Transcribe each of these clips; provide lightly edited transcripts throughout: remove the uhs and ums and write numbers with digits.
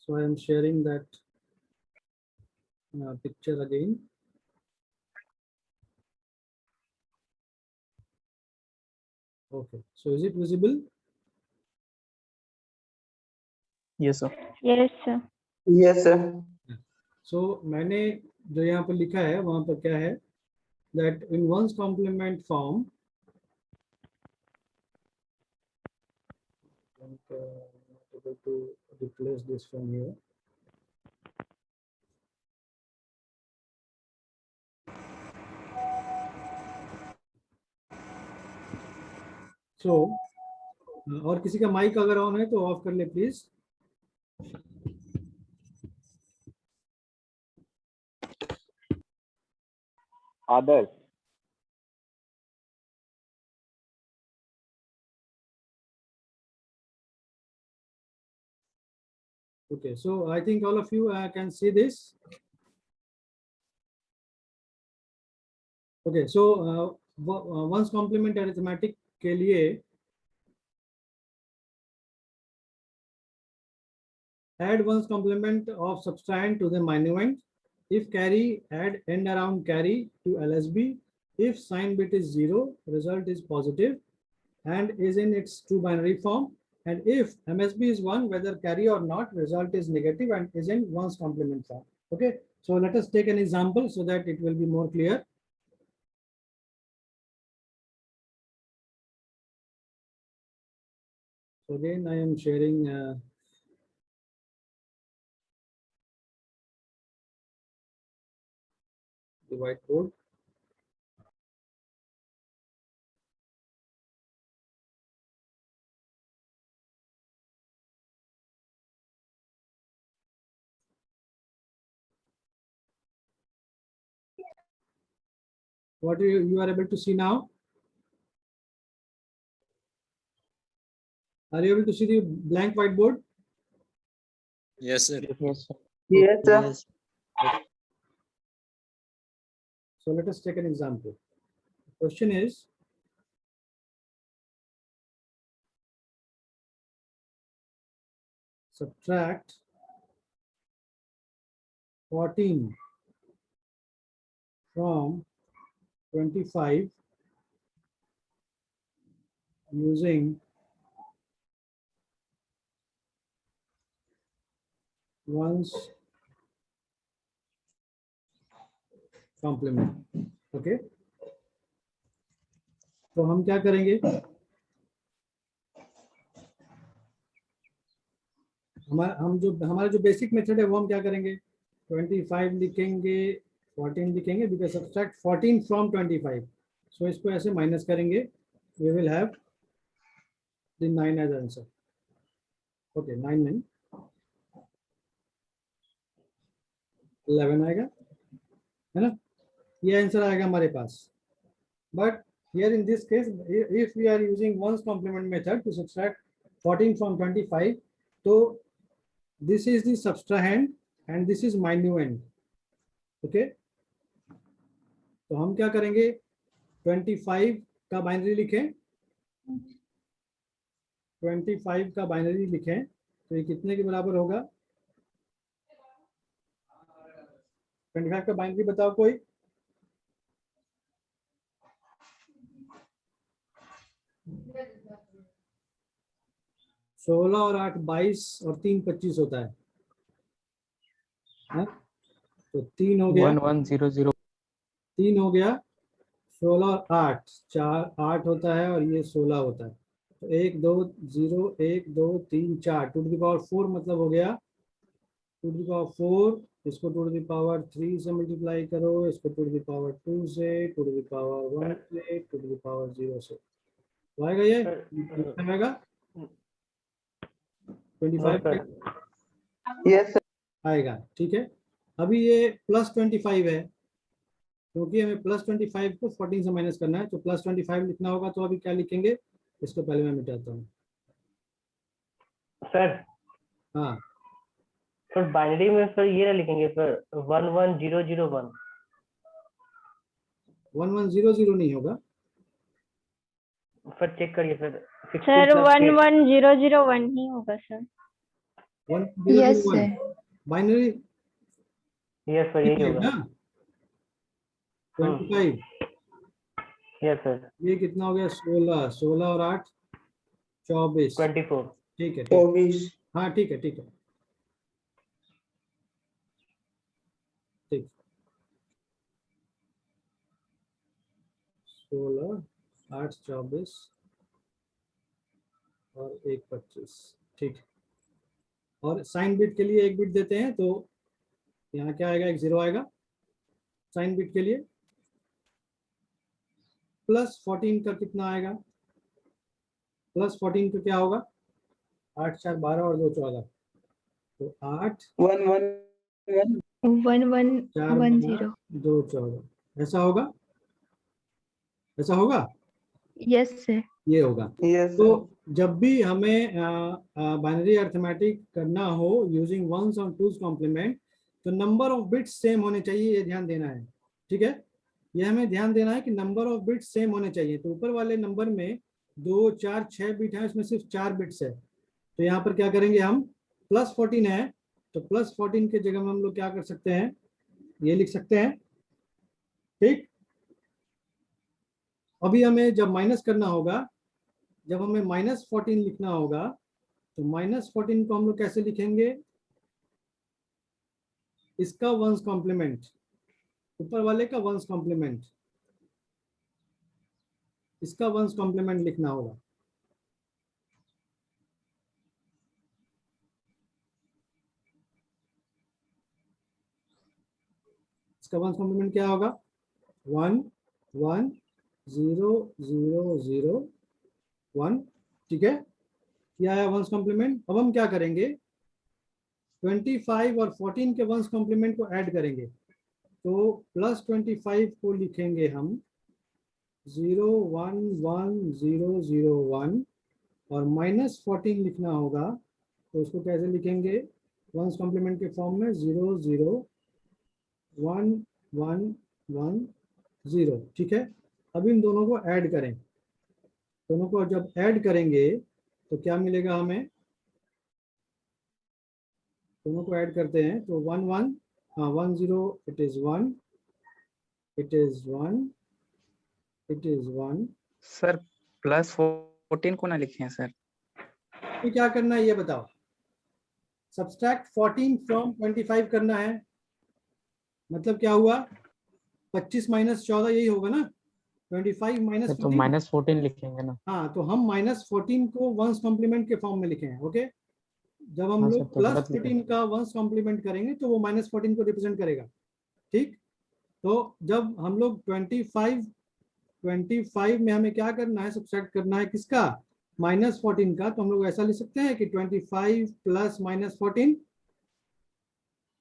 So I am sharing that picture again. Okay, so is it visible? Yes, sir. Yes, sir. Yes, sir. So मैंने जो यहाँ पर लिखा है वहाँ पर क्या है, that in one's complement form, not able to replace this from here. So और किसी का माइक अगर ऑन है तो ऑफ कर ले please. Others. Okay, so I think all of you can see this. Okay, so one's complement arithmetic के लिए add one's complement of subtrahend to the minuend. If carry, add end around carry to LSB. If sign bit is 0, result is positive and is in its two binary form. And if MSB is 1, whether carry or not, result is negative and is in one's complement form. Okay, so let us take an example so that it will be more clear. So again, I am sharing the whiteboard. What you are able to see now? Are you able to see the blank whiteboard? Yes, sir. Yes, sir. Yes, sir. Yes. So let us take an example. The question is, subtract 14 from 25 using one's complement. Okay, तो हम क्या करेंगे, हमारा जो basic method है वो हम क्या करेंगे, 25 लिखेंगे, 14 लिखेंगे, बिकॉज सब्सट्रैक्ट 14 फ्रॉम 25. सो इसको ऐसे माइनस करेंगे, we will have the 9 as answer. Okay, 9 नहीं 11 आएगा, है ना, ये आंसर आएगा हमारे पास. But here in this case, if we are using one's complement method to subtract 14 from 25, so this is the subtrahend and this is minuend. Okay, तो हम क्या करेंगे, 25 का बाइनरी लिखें, 25 का बाइनरी लिखें, तो ये कितने के बराबर होगा, 25 का बाइनरी बताओ कोई. सोलह और 8 22 और 3 25 होता है, तो 3 हो गया, 1100. 3 हो गया, 16 और 8 4 8 होता है और ये 16 होता है, तो 1 2 0 1 2 3 4 टू द पावर 4 मतलब हो गया 2 द पावर 4. इसको 2 द पावर 3 से मल्टीप्लाई करो, इसको 2 द पावर 2 से, 2 द पावर 1 से, 2 द पावर 0 से, तो आएगा ये आएगा 25 Yes, sir. आएगा. ठीक है, अभी ये प्लस 25 है, क्योंकि हमें प्लस 25 को 14 से माइनस करना है, तो प्लस 25 लिखना होगा. तो अभी क्या लिखेंगे, इसको पहले मैं मिटाता हूँ. सर हाँ, सर बाइनरी में सर ये ना लिखेंगे सर 11001. 1100 नहीं होगा, सर चेक करिए सर. सर 11001 ही होगा sir. Yes, sir. Binary yes sir यही होगा. ना 25. Yes sir. ये कितना हो गया 16. 16 और 8 24. 24. ठीक है. 24. हाँ ठीक है. ठीक 16 8 24 और 1 25. ठीक. और साइन बिट के लिए एक बिट देते हैं, तो यहाँ क्या आएगा, एक 0 आएगा साइन बिट के लिए. प्लस 14 का कितना आएगा, प्लस 14 का क्या होगा, 8 4 12 और 2 14. तो 8 1 1 1. 1 1 4 1 12 0. 2 14. ऐसा होगा, ऐसा होगा, Yes, sir. ये होगा. Yes, तो sir. जब भी हमें बाइनरी अरिथमेटिक करना हो यूजिंग वंस और टूज कॉम्प्लीमेंट, तो नंबर ऑफ बिट्स सेम होने चाहिए, ये ध्यान देना है. ठीक है, ये हमें ध्यान देना है कि नंबर ऑफ बिट्स सेम होने चाहिए. तो ऊपर वाले नंबर में 2 4 6 बिट है, उसमें सिर्फ 4 बिट्स है. तो यहाँ पर क्या करेंगे हम, प्लस 14 है, तो प्लस 14 के जगह में हम लोग क्या कर सकते हैं, ये लिख सकते हैं. ठीक. अभी हमें जब माइनस करना होगा, जब हमें -14 लिखना होगा, तो -14 को हम लोग कैसे लिखेंगे, इसका वंस कॉम्प्लीमेंट, ऊपर वाले का वंस कॉम्प्लीमेंट, इसका वंस कॉम्प्लीमेंट लिखना होगा. इसका वंस कॉम्प्लीमेंट क्या होगा, 1 1 0 0 0 1. ठीक है, ये आया वंस कॉम्प्लीमेंट. अब हम क्या करेंगे, 25 और 14 के वंस कॉम्प्लीमेंट को ऐड करेंगे. तो प्लस 25 को लिखेंगे हम 0 1 1 0 0 1, और -14 लिखना होगा, तो उसको कैसे लिखेंगे, वंस कॉम्प्लीमेंट के फॉर्म में 0 0 1 1 1 0. ठीक है, अब इन दोनों को ऐड करें. दोनों को जब ऐड करेंगे तो क्या मिलेगा हमें, दोनों को ऐड करते हैं तो 1 1 1 0, it is 1, it is 1, it is 1. Sir +14 को ना लिखे हैं सर. तो क्या करना है ये बताओ, सब्सट्रैक्ट 14 फ्रॉम 25 करना है. मतलब क्या हुआ, 25 - 14 यही होगा ना, 25 - तो 14. -14 लिखेंगे ना. हाँ, तो हम -14 को वंस कॉम्प्लीमेंट के फॉर्म में लिखे हैं. ओके, जब हम हाँ सर, लोग तो गलत लिखे. +14 का वंस कॉम्प्लीमेंट करेंगे तो वो -14 को रिप्रेजेंट करेगा. ठीक. तो जब हम लोग 25 में हमें क्या करना है, सब्ट्रैक्ट करना है किसका, -14 का. तो हम लोग ऐसा लिख सकते हैं कि 25 + -14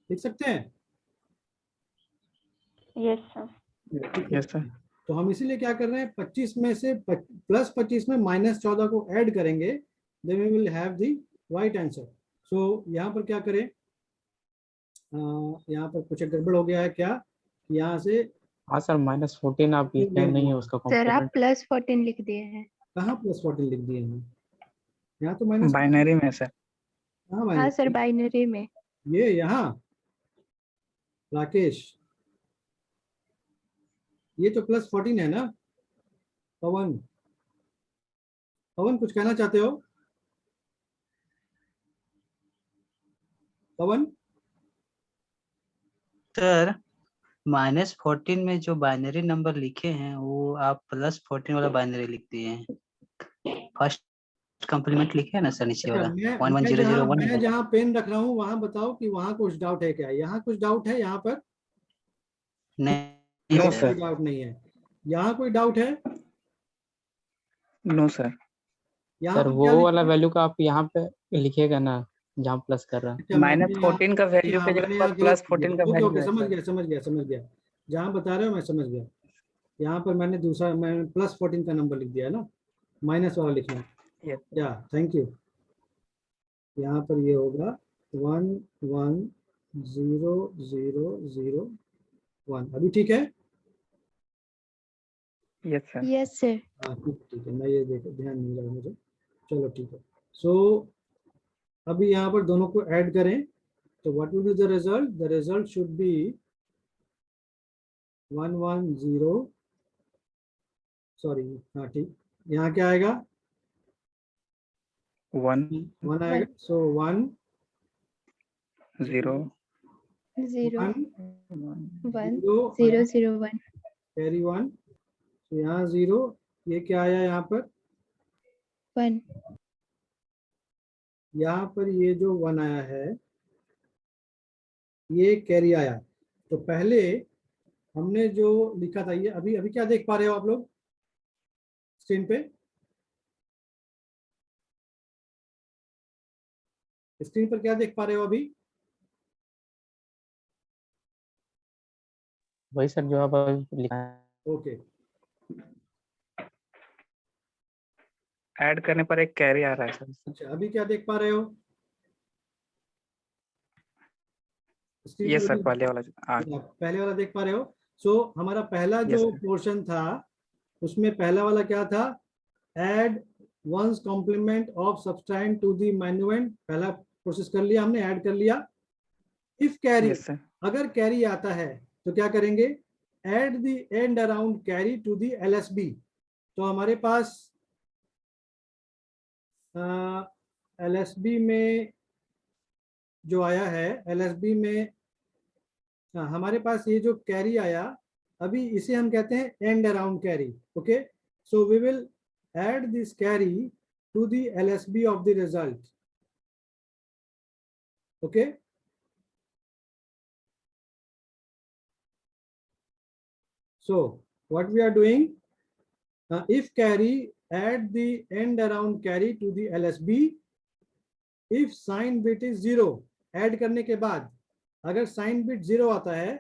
लिख सकते हैं. Yes, sir. Yes sir. तो हम इसीलिए क्या कर रहे हैं, 25 में से +25 में -14 को ऐड करेंगे, then we will have the right answer. So यहाँ पर क्या करें, यहाँ पर कुछ गड़बड़ हो गया है क्या, यहाँ से हाँ सर, -14 आप लिखे नहीं है उसका Sir, आप कॉम्प्लीमेंट. +14 लिख दिए हैं. कहाँ +14 लिख दिए हैं, यहाँ तो माइनस. बाइनरी में सर. हाँ हाँ सर, माइनस, बाइनरी में. ये यहाँ राकेश, ये तो +14 है ना. पवन, पवन कुछ कहना चाहते हो, पवन? सर -14 में जो बाइनरी नंबर लिखे हैं वो आप +14 वाला बाइनरी लिख दिए हैं. फर्स्ट कॉम्प्लीमेंट लिखे है ना सर, नीचे वाला 11001. मैं जहाँ पेन रख रहा हूँ वहाँ बताओ कि वहाँ कुछ डाउट है क्या, यहाँ कुछ डाउट है, यहाँ पर नहीं नो सर. सर. कोई डाउट नहीं है. यहाँ कोई डाउट है, नो सर. यहाँ सर पर वो क्या वाला लिखा है? वैल्यू का आप यहाँ पे लिखिएगा ना, जहाँ प्लस कर रहा है. अच्छा, मैंने यहाँ- -14 का वैल्यू हाँ, के मैंने जगह यहाँ पर गलत +14 का ओके वैल्यू ओके, है समझ सर. गया समझ गया समझ गया समझ गया. जहाँ बता रहे हो मैं समझ गया. यहाँ पर मैंने दूसरा, मैंने +14 का नंबर लिख दिया है ना, माइनस वाला लिखना है. Yes. या थैंक यू. यहाँ पर ये होगा 1 1 0 0 0 1. अभी ठीक है. Yes sir. Yes, sir. हाँ ठीक है, मैं ये देख ध्यान नहीं रहा मुझे. चलो ठीक है. सो अभी यहाँ पर दोनों को ऐड करें तो what will be the result? The result should be 110, sorry, हाँ ठीक, यहाँ क्या आएगा? 1 1 आएगा, सो 1 0 0 1 1 0 0 0 1 कैरी 1, तो यहाँ 0, ये क्या आया यहाँ पर? 1 यहाँ पर ये जो 1 आया है ये कैरी आया। तो पहले हमने जो लिखा था, ये अभी अभी क्या देख पा रहे हो आप लोग स्क्रीन पे? स्क्रीन पर क्या देख पा रहे हो अभी? वही सर जो आप अभी लिखा है। ओके, ऐड करने पर एक कैरी आ रहा है सर। अच्छा अभी क्या देख पा रहे हो स्क्रीन ये पर? सर अभी पहले वाला पहले वाला देख पा रहे हो? सो हमारा पहला Yes, जो sir. पोर्शन था उसमें पहला वाला क्या था? Add one's complement of subtrahend to the minuend. पहला प्रोसेस कर लिया हमने, ऐड कर लिया। If carry, Yes, sir. अगर कैरी आता है तो क्या करेंगे? Add the end around carry to the LSB. तो हमारे पास एलएसबी में जो आया है, एलएसबी में हमारे पास ये जो कैरी आया, अभी इसे हम कहते हैं end around carry. Okay, so we will add this carry to the LSB of the result. Okay, so what we are doing, if carry, add the end around carry to the LSB. if sign bit is 0, add करने के बाद अगर sign bit 0 आता है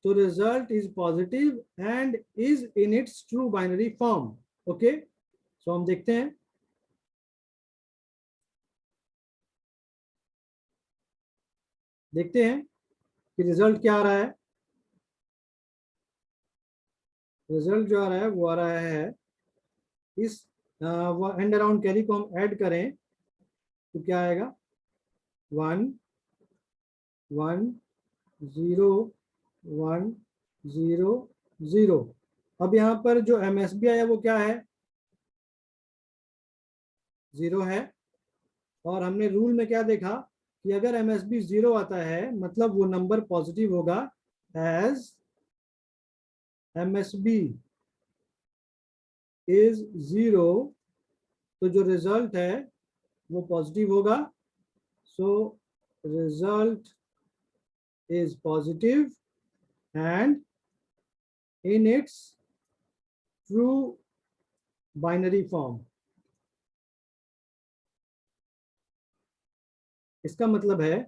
तो result is positive and is in its true binary form. okay, so हम देखते हैं, कि रिजल्ट क्या आ रहा है। रिजल्ट जो आ रहा है वो आ रहा है, इस एंड अराउंड कैरी को हम ऐड करें तो क्या आएगा? 1 1 0 1 0 0। अब यहाँ पर जो MSB आया वो क्या है? 0 है। और हमने रूल में क्या देखा कि अगर MSB 0 आता है मतलब वो नंबर पॉजिटिव होगा। एज MSB इज 0 तो जो रिजल्ट है वो पॉजिटिव होगा। So result is positive and in its true binary form. इसका मतलब है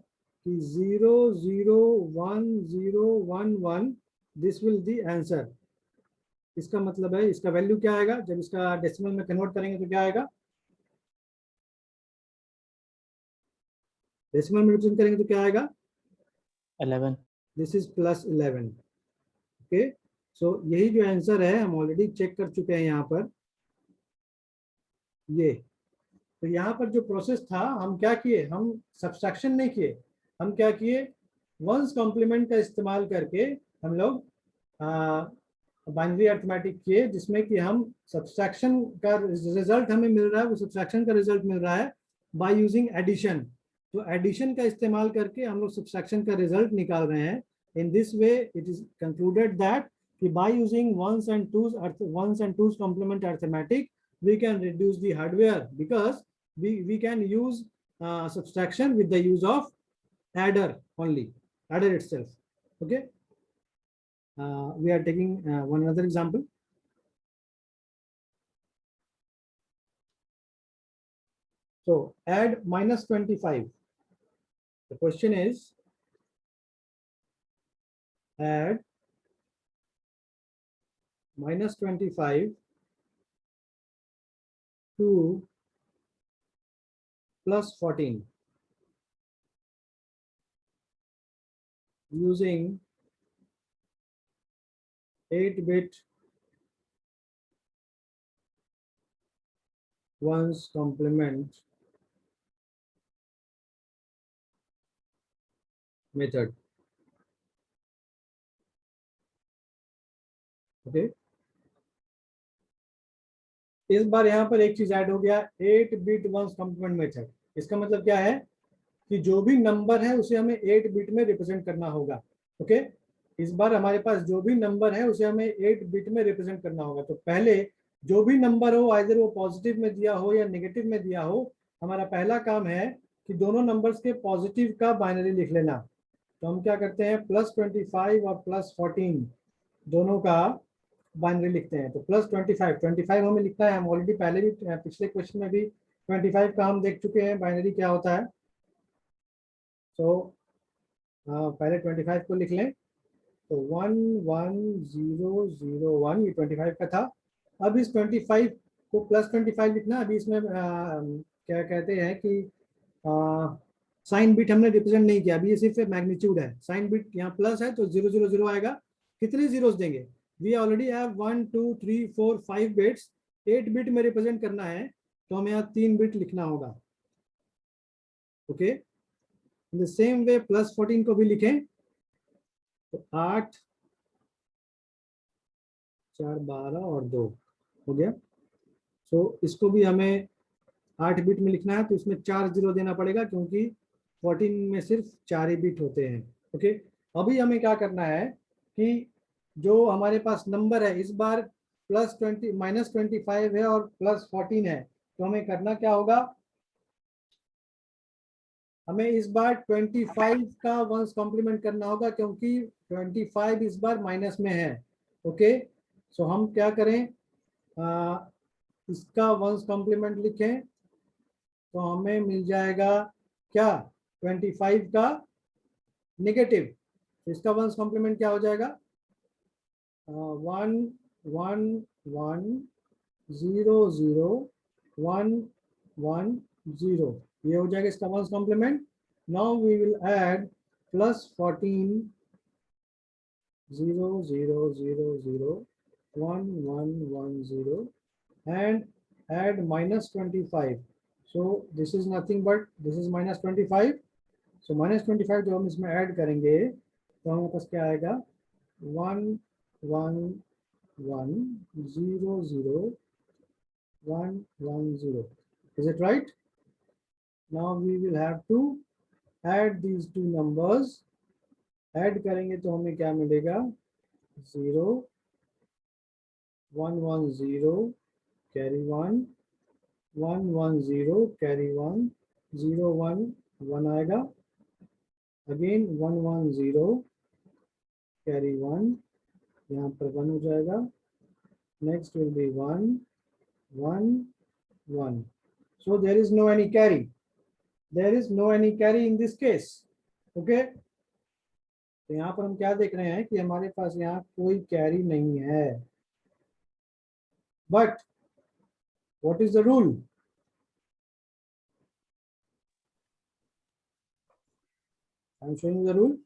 कि 0 0 1 0 1 1 दिस विल दी आंसर। इसका मतलब है इसका वैल्यू क्या आएगा? जब इसका डेसिमल में कन्वर्ट करेंगे तो क्या आएगा? डेसिमल में रिप्रेजेंट करेंगे तो क्या आएगा? 11। This is +11। ओके, सो यही जो आंसर है हम ऑलरेडी चेक कर चुके हैं यहाँ पर। ये तो यहाँ पर जो प्रोसेस था, हम क्या किए? हम सब्सट्रैक्शन नहीं किए, हम क्या किए? वंस कॉम्प्लीमेंट का इस्तेमाल करके हम लोग बाइनरी अरिथमेटिक किए, जिसमें कि हम सब्सट्रैक्शन का रिजल्ट हमें मिल रहा है, वो सब्सट्रैक्शन का रिजल्ट मिल रहा है बाय यूजिंग एडिशन। तो एडिशन का इस्तेमाल करके हम लोग सब्सट्रैक्शन का रिजल्ट निकाल रहे हैं। In this way it is concluded that कि by using one's and two's complement arithmetic we can reduce the hardware because we can use subtraction with the use of adder only, adder itself. Okay, we are taking one another example. So add -25. The question is add -25 to +14 using 8-bit ones complement method. Okay, इस बार यहाँ पर एक चीज add हो गया, 8 bit once complement method. इसका मतलब क्या है कि जो भी नंबर है उसे हमें 8 बिट में रिप्रेजेंट करना होगा। ओके, इस बार हमारे पास जो भी नंबर है उसे हमें 8 बिट में रिप्रेजेंट करना होगा। तो पहले जो भी नंबर हो, आइदर वो पॉजिटिव में दिया हो या नेगेटिव में दिया हो, हमारा पहला काम है कि दोनों नंबर्स के पॉजिटिव का बाइनरी लिख लेना। तो हम क्या करते हैं, +25 और +14 दोनों का बाइनरी लिखते हैं। तो +25 हमें लिखना है, हम ऑलरेडी पहले भी पिछले क्वेश्चन में भी 25 का हम देख चुके हैं बाइनरी क्या होता है। तो पहले 25 को लिख लें, तो 11001 ये 25 का था। अब इस 25 को +25 लिखना। अभी इसमें क्या कहते हैं कि साइन बिट हमने रिप्रेजेंट नहीं किया, अभी ये सिर्फ मैग्नीट्यूड है। साइन बिट यहाँ प्लस है तो 000 आएगा। कितने जीरोस देंगे, we already have 1 2 3 4 5 bits, 8 bit में रिप्रेजेंट करना है तो हमें यहाँ 3 बिट लिखना होगा। Okay, in the same way +14 को भी लिखें, तो 8 4 12 और 2 हो गया। तो इसको भी हमें 8 बिट में लिखना है, तो इसमें 4 जीरो देना पड़ेगा क्योंकि 14 में सिर्फ 4 ही बिट होते हैं। ओके, अभी हमें क्या करना है कि जो हमारे पास नंबर है इस बार -25 है और +14 है, तो हमें करना क्या होगा, हमें इस बार 25 का वंस कॉम्प्लीमेंट करना होगा क्योंकि 25 इस बार माइनस में है। ओके, सो हम क्या करें, इसका वंस कॉम्प्लीमेंट लिखें तो हमें मिल जाएगा क्या, 25 का नेगेटिव। तो इसका वंस कॉम्प्लीमेंट क्या हो जाएगा, 1 1 1 0 0 1 1 0, ये हो जाएगा इसका one's complement. Now we will add +14 0 0 0 0 1 1 1 0 and add -25. So this is nothing but this is -25. So -25 जो हम इसमें ऐड करेंगे तो हमारे पास क्या आएगा, 1 1 1 0 0 1 1 0. Is it right? Now we will have to add these two numbers. Add करेंगे तो हमें क्या मिलेगा, 0 1 1 0 carry 1 1 1 0 carry 1 0 1 1 आएगा, अगेन 1 1 0 carry 1, यहाँ पर 1 हो जाएगा, next will be 1 1 1. So there is no any carry, there is no any carry in this case. Okay, तो यहाँ पर हम क्या देख रहे हैं कि हमारे पास यहाँ कोई कैरी नहीं है। But what is the rule? I'm showing you the rule.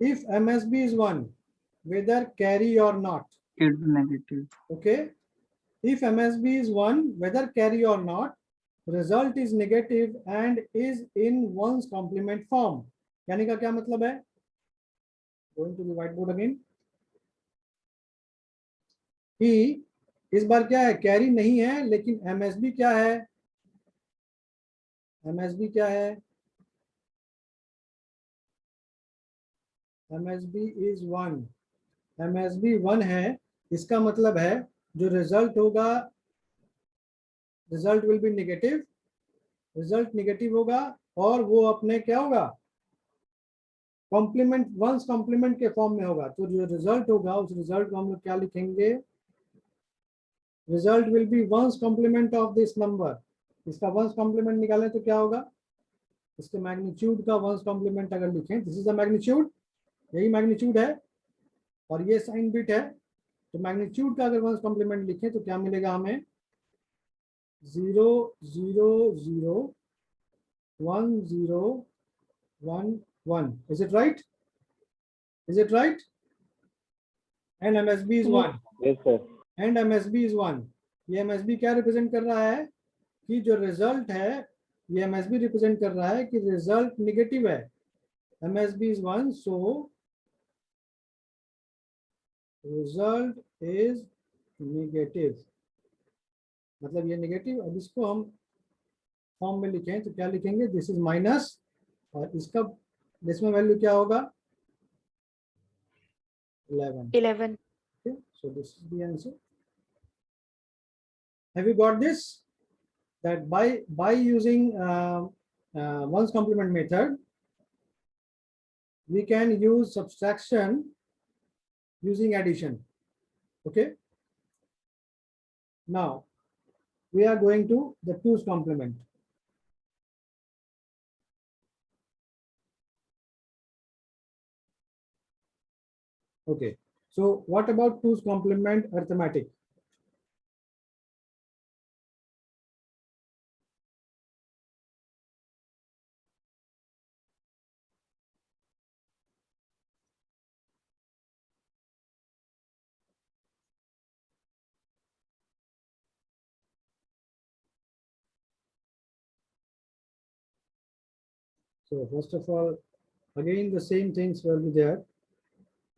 If MSB is 1, whether carry or not. It's negative. Okay. If MSB is 1, whether carry or not, result is negative and is in one's complement form. यानी का क्या मतलब है? Going to the whiteboard again. कि इस बार क्या है, carry नहीं है, लेकिन MSB क्या है, MSB क्या है, MSB is 1, MSB 1 है। इसका मतलब है जो रिजल्ट होगा, result will B negative, result negative होगा और वो अपने क्या होगा, कॉम्प्लीमेंट, वंस कॉम्प्लीमेंट के फॉर्म में होगा। तो जो रिजल्ट होगा उस रिजल्ट को हम लोग क्या लिखेंगे, result will be one's complement of this number. इसका वंस कॉम्प्लीमेंट निकालें तो क्या होगा, इसके मैग्नीट्यूड का वंस कॉम्प्लीमेंट अगर लिखें, दिस इज द मैग्नीट्यूड, यही मैग्नीट्यूड है और ये साइन बिट है, तो मैग्नीट्यूड का अगर वंस कॉम्प्लीमेंट लिखें तो क्या मिलेगा हमें, 0 0 0 1 0 1 1. Is it right? Is it right? And MSB is 1. Yes, sir. And MSB is 1. ये MSB क्या रिप्रेजेंट कर रहा है कि जो रिजल्ट है, ये MSB रिप्रेजेंट कर रहा है कि रिजल्ट निगेटिव है। MSB is 1, so result is negative, मतलब ये नेगेटिव। अब इसको हम फॉर्म में लिखें तो क्या लिखेंगे, दिस इज माइनस, और इसका डेसिमल वैल्यू क्या होगा, 11. 11. Okay, so this is the answer. Have you got this? That by using one's complement method, we can use subtraction using addition. Okay. Now we are going to the 2's complement. Okay. So what about 2's complement arithmetic? So first of all, again the same things will be there.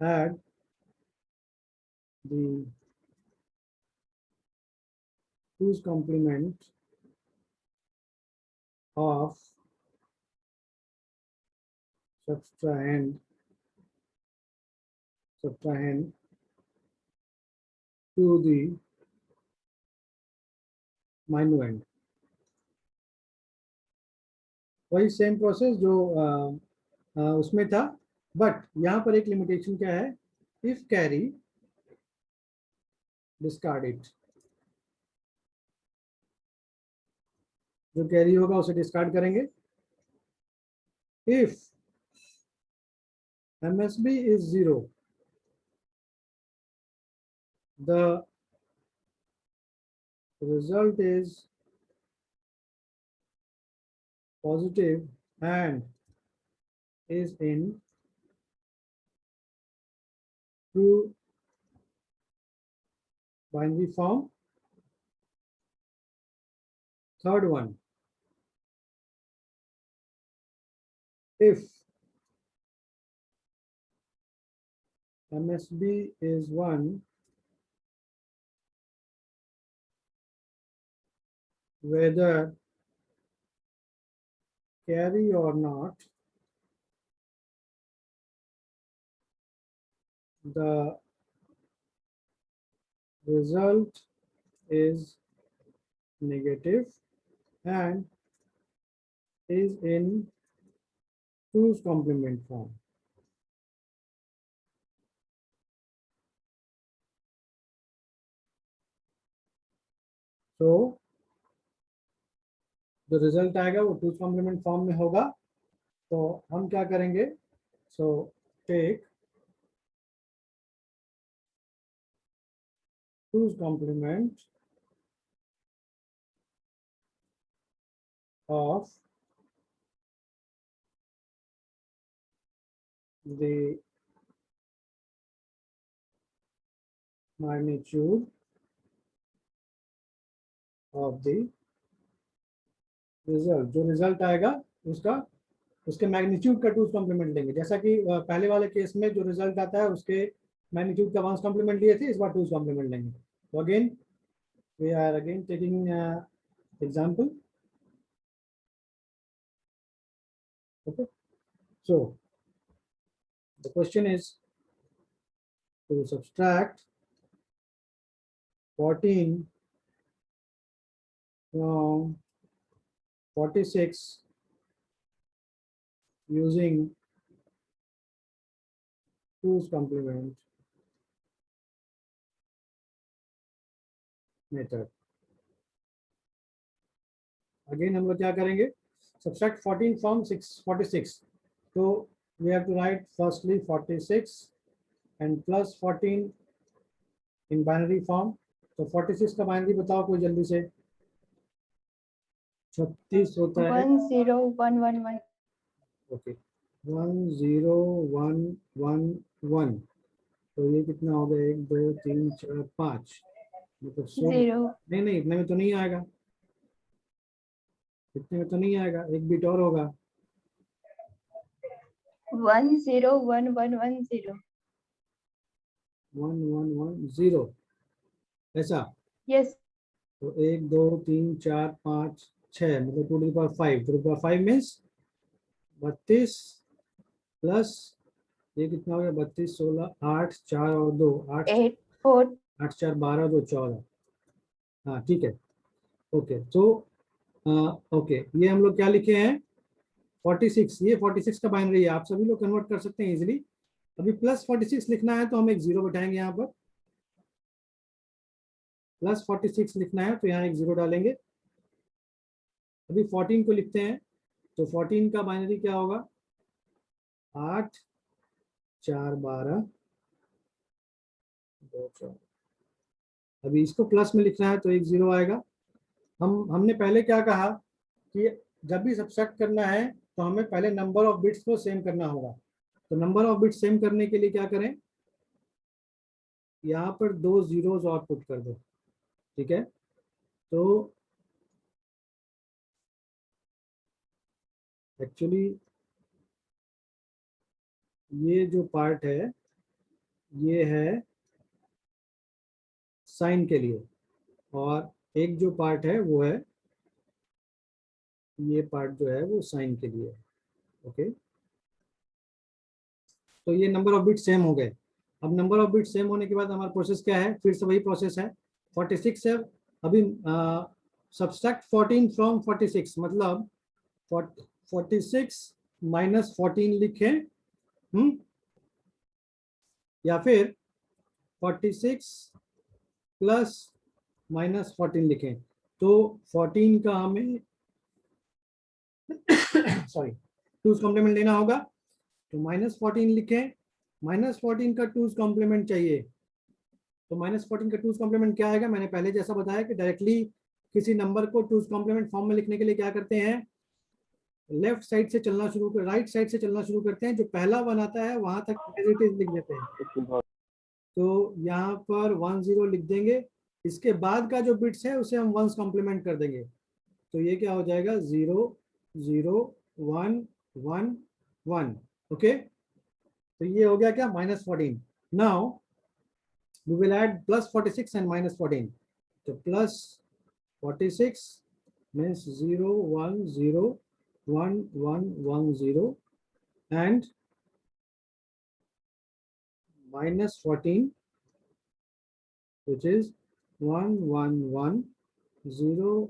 Add the 2's complement of subtrahend to the minuend. वही same process जो उसमें था, but यहाँ पर एक limitation क्या है, if carry discard it, जो कैरी होगा उसे डिस्कार्ड करेंगे। If MSB is 0, the result is positive and is in true binary form. Third one, if MSB is 1, whether carry or not, the result is negative and is in 2's complement form. So जो result आएगा वो 2's complement form में होगा। तो हम क्या करेंगे, so take 2's complement of the magnitude of the result, जो रिजल्ट आएगा उसके मैग्नीट्यूड का 2's complement लेंगे। जैसा कि पहले वाले केस में जो रिजल्ट आता है उसके मैग्नीट्यूड का 1's complement लिए थे, इस बार 2's complement लेंगे। तो again we are again taking example. Okay, so the question is to subtract 14 from 46 using 2's complement method. Again हम लोग क्या करेंगे, subtract 14 from 46. So we have to write firstly 46 and plus 14 in binary form. So 46 का binary बताओ कोई जल्दी से। 36 होता है 10111. ओके 10111, तो ये कितना हो गया, 1 2 3 4 5, मतलब 0. नहीं इतने में तो नहीं आएगा, इतने में तो नहीं आएगा, एक बिट और होगा। 1011110. 1110 ऐसा। Yes. तो 1 2 3 4 5 6 मतलब 2 to the power 5, 2 to the power 5 means 32 plus ये कितना हो गया, 32 16 8 4 और 2 8 8 4. 8 4 12 2 14। हाँ ठीक है, ओके। तो ओके, ये हम लोग क्या लिखे हैं 46, ये 46 का बाइनरी है, आप सभी लोग कन्वर्ट कर सकते हैं इजीली। अभी प्लस 46 लिखना है तो हम एक जीरो बैठाएंगे यहाँ पर, प्लस 46 लिखना है तो यहाँ एक जीरो डालेंगे। अभी 14 को लिखते हैं, तो 14 का बाइनरी क्या होगा 8 4 12 2 4। अभी इसको प्लस में लिखना है तो एक जीरो आएगा। हमने पहले क्या कहा कि जब भी सब्ट्रैक्ट करना है तो हमें पहले नंबर ऑफ बिट्स को सेम करना होगा। तो नंबर ऑफ बिट्स सेम करने के लिए क्या करें, यहाँ पर 2 जीरोस और पुट कर दो, ठीक है। तो एक्चुअली ये जो पार्ट है ये है साइन के लिए, और एक जो पार्ट है वो है ये पार्ट जो है वो साइन के लिए, ओके। तो ये नंबर ऑफ बिट सेम हो गए। अब नंबर ऑफ बिट सेम होने के बाद हमारा प्रोसेस क्या है, फिर से वही प्रोसेस है 46 है। अभी सब्सट्रैक्ट 14 फ्रॉम 46 मतलब 46 माइनस 14 लिखें, या फिर 46 प्लस माइनस 14 लिखें। तो 14 का हमें सॉरी टूज कॉम्प्लीमेंट लेना होगा, तो माइनस 14 लिखें, माइनस 14 का टूज कॉम्प्लीमेंट चाहिए। तो माइनस 14 का टूज कॉम्प्लीमेंट क्या आएगा, मैंने पहले जैसा बताया कि डायरेक्टली किसी नंबर को टूज कॉम्प्लीमेंट फॉर्म में लिखने के लिए क्या करते हैं, लेफ्ट साइड से चलना शुरू कर, राइट साइड से चलना शुरू करते हैं, जो पहला वन आता है वहां तक एज इट इज लिख देते हैं। तो यहाँ पर 10 लिख देंगे, इसके बाद का जो बिट्स है उसे हम वंस कॉम्प्लीमेंट कर देंगे। तो ये क्या हो जाएगा 0 0 1 1 1, ओके। तो ये हो गया क्या -14। Now we will add +46 and -14। तो +46 means 0 1 0 1 1 1 0 and -14 which is 1 1 1 0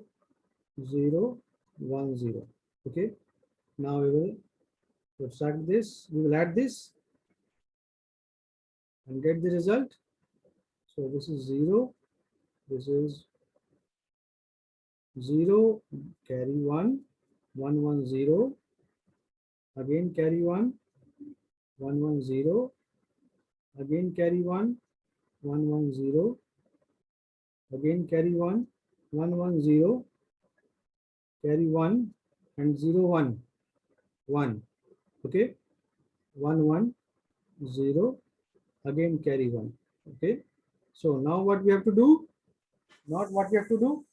0 1 0, okay. Now we will subtract this, we will add this and get the result. So this is 0, this is 0, carry 1 1 1 0, again carry 1 1 1 0, again carry 1 1 1 0, again carry 1 1 1 0, carry 1 and 0 1 1, okay, 1 1 0, again carry 1, okay. So now what we have to do, not what we have to do,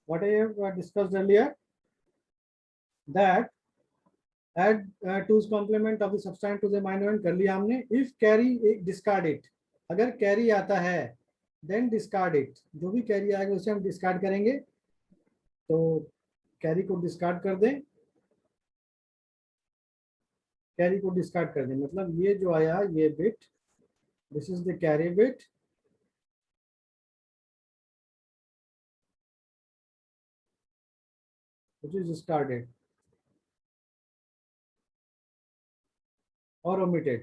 what I have discussed earlier, that add two's complement of the subtrahend to the minor कर लिया हमने। if carry discard it, अगर carry आता है then discard it, जो भी carry आएगा उसे हम discard करेंगे। तो carry को discard कर दें, carry को discard कर दें, मतलब ये जो आया ये bit, this is the carry bit, which is discarded और omitted,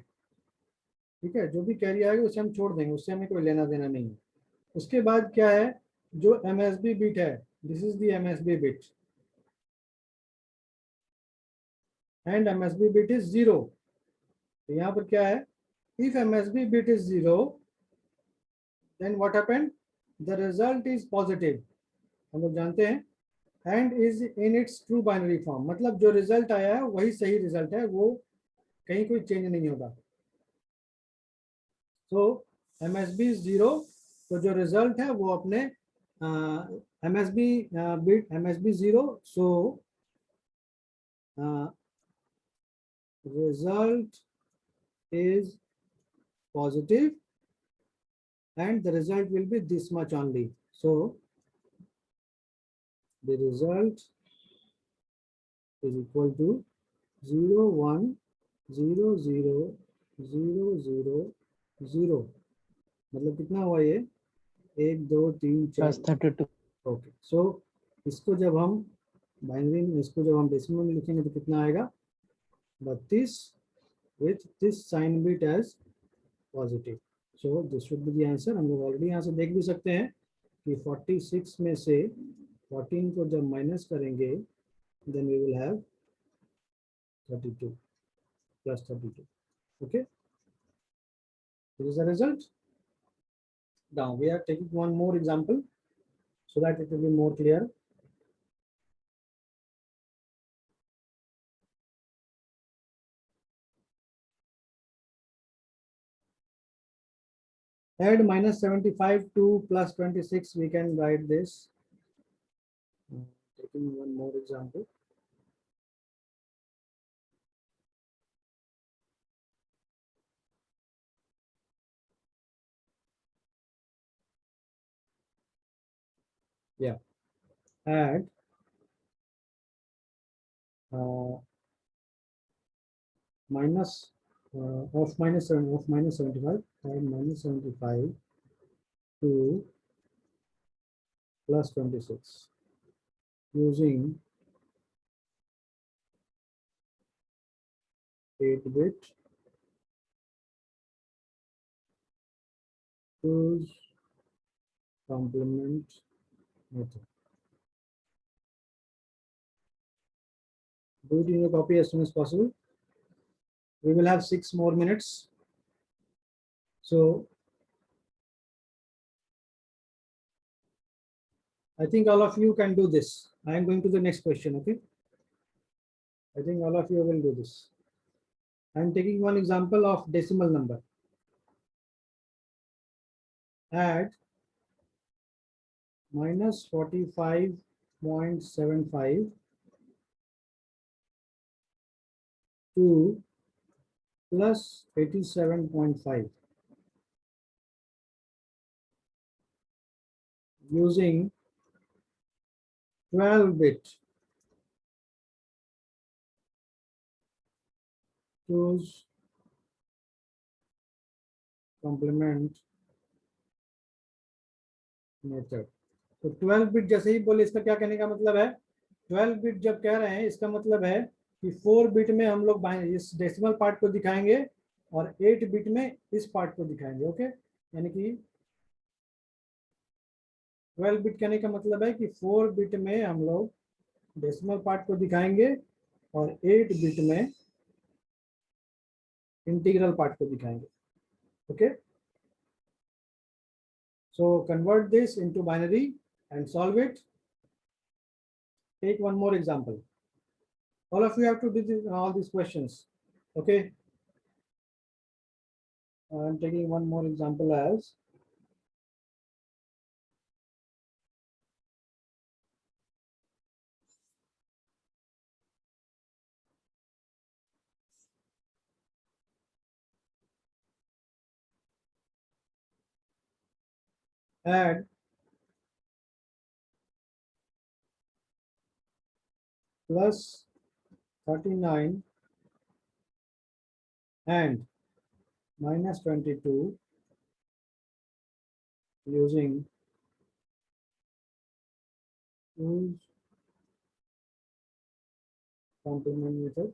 ठीक है। जो भी कैरी आएगा उसे हम छोड़ देंगे, उससे हमें कोई लेना देना नहीं है। उसके बाद क्या है, जो MSB बिट है, this is the MSB bit and MSB bit is 0। तो यहाँ पर क्या है, if MSB bit is 0 then what happened, the result is positive, हम लोग जानते हैं, and is in its true binary form, मतलब जो रिजल्ट आया है वही सही रिजल्ट है, वो कहीं कोई चेंज नहीं होगा। तो MSB 0, तो जो रिजल्ट है वो अपने MSB bit MSB 0, so result is positive and the result will be this much only. So the result is equal to 0 1 0 0 0 0 0, मतलब कितना हुआ ये 1 2 3 plus 4। 32. ओके, सो इसको जब हम बाइनरी में, इसको जब हम डेसिमल में लिखेंगे तो कितना आएगा 32 with this sign bit as positive. So this should be the answer. हम लोग ऑलरेडी यहाँ से देख भी सकते हैं कि 46 में से 14 को जब माइनस करेंगे then we will have 32 plus 32. Okay, this is the result. Now we are taking one more example so that it will be more clear. Add minus 75 to plus 26, we can write this. Taking one more example. Yeah, add minus of minus 75, add minus 75 to plus 26 using 8-bit two's complement method. Do it in your copy as soon as possible. We will have 6 more minutes. So I think all of you can do this. I am going to the next question, okay? I think all of you will do this. I am taking one example of decimal number. Add minus 45.75 to plus 87.5 using 12-bit two's complement method. तो 12 bit जैसे ही बोले, इसका क्या कहने का मतलब है, 12 bit जब कह रहे हैं इसका मतलब है कि 4 बिट में हम लोग इस डेसिमल पार्ट को दिखाएंगे और 8 बिट में इस पार्ट को दिखाएंगे। ओके, यानी कि 12 बिट कहने का मतलब है कि 4 बिट में हम लोग डेसिमल पार्ट को दिखाएंगे और 8 बिट में इंटीग्रल पार्ट को दिखाएंगे। Okay, so convert this into binary and solve it. Take one more example. All of you have to do this, all these questions. Okay, I'm taking one more example as add plus 39 and minus 22 using two's complement method.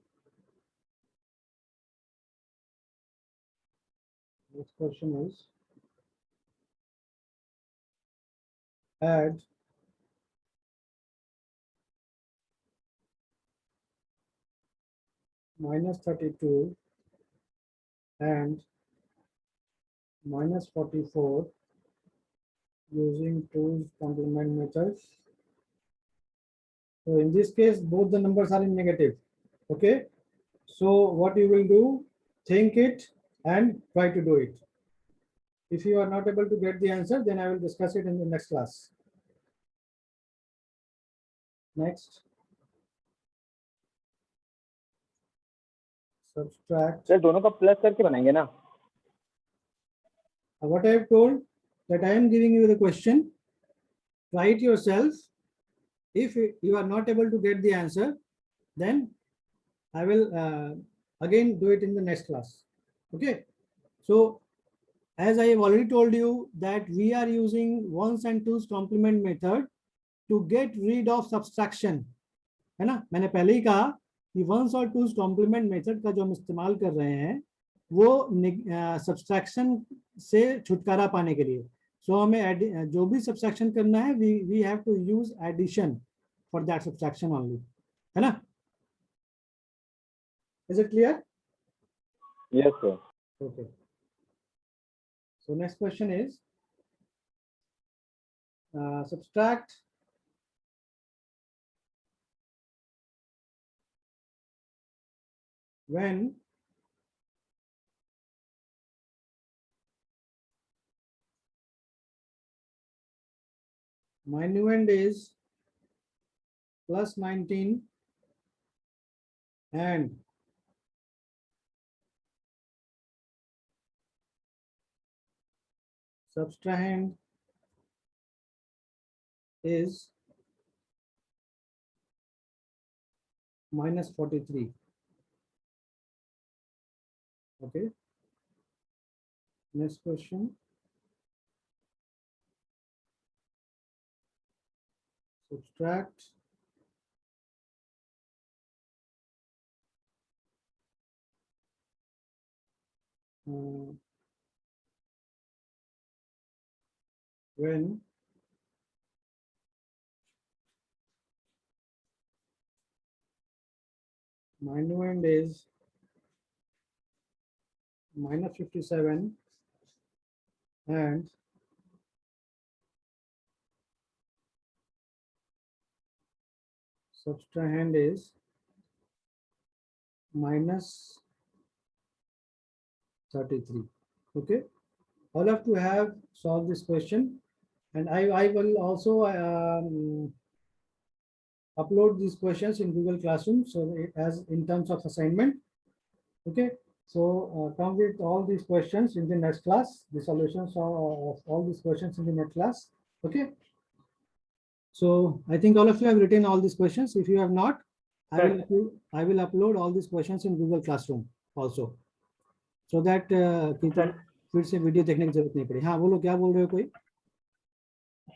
Next question is add minus 32 and minus 44 using two's complement method. So in this case, both the numbers are in negative. Okay, so what you will do, think it and try to do it. If you are not able to get the answer, then I will discuss it in the next class. Next. subtract sir दोनों का plus करके बनाएंगे ना? what I have told, that I am giving you the question, try it yourself. If you are not able to get the answer, then I will again do it in the next class. Okay, so as I have already told you that we are using ones and twos complement method to get rid of subtraction, है ना? मैंने पहले ही कहा कि once और twos complement method का जो हम इस्तेमाल कर रहे हैं वो सब्सट्रैक्शन से छुटकारा पाने के लिए. सो हमें जो भी सब्सट्रैक्शन करना है we have to use addition for that subtraction only, है ना? Is it clear? Yes sir. Okay. So next question is subtract when minuend is plus 19 and subtrahend is minus 43. Okay. Next question. Subtract when minuend is minus 57 and subtrahend is minus 33. Okay, all have to have solved this question, and I will also upload these questions in Google Classroom, so as in terms of assignment. Okay, so come with all these questions in the next class, the solutions of all these questions in the next class. Okay, so I think all of you have written all these questions. If you have not, I will upload all these questions in Google Classroom also, so that फिर से video देखने की जरूरत नहीं पड़ी. हाँ बोलो, क्या बोल रहे हो कोई?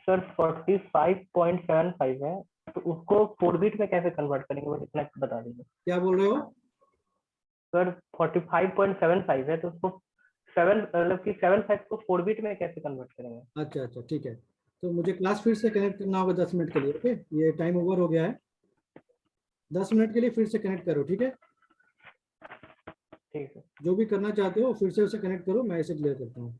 सर 45.75 है, तो उसको 4 बिट में कैसे कन्वर्ट करेंगे, वो इतना बता दीजिए. क्या बोल रहे हो? सर 45.75 है, तो उसको 7 मतलब कि 75 को 4 बिट में कैसे कन्वर्ट करेंगे? अच्छा अच्छा, ठीक है, तो मुझे क्लास फिर से कनेक्ट करना होगा 10 मिनट के लिए. ओके, ये टाइम ओवर हो गया है. 10 मिनट के लिए फिर से कनेक्ट करो. ठीक है, ठीक है. जो भी करना चाहते हो फिर से उसे कनेक्ट करो, मैं इसे क्लियर करता हूँ.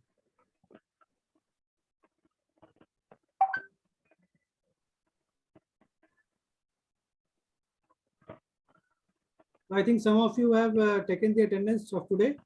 I think some of you have taken the attendance of today.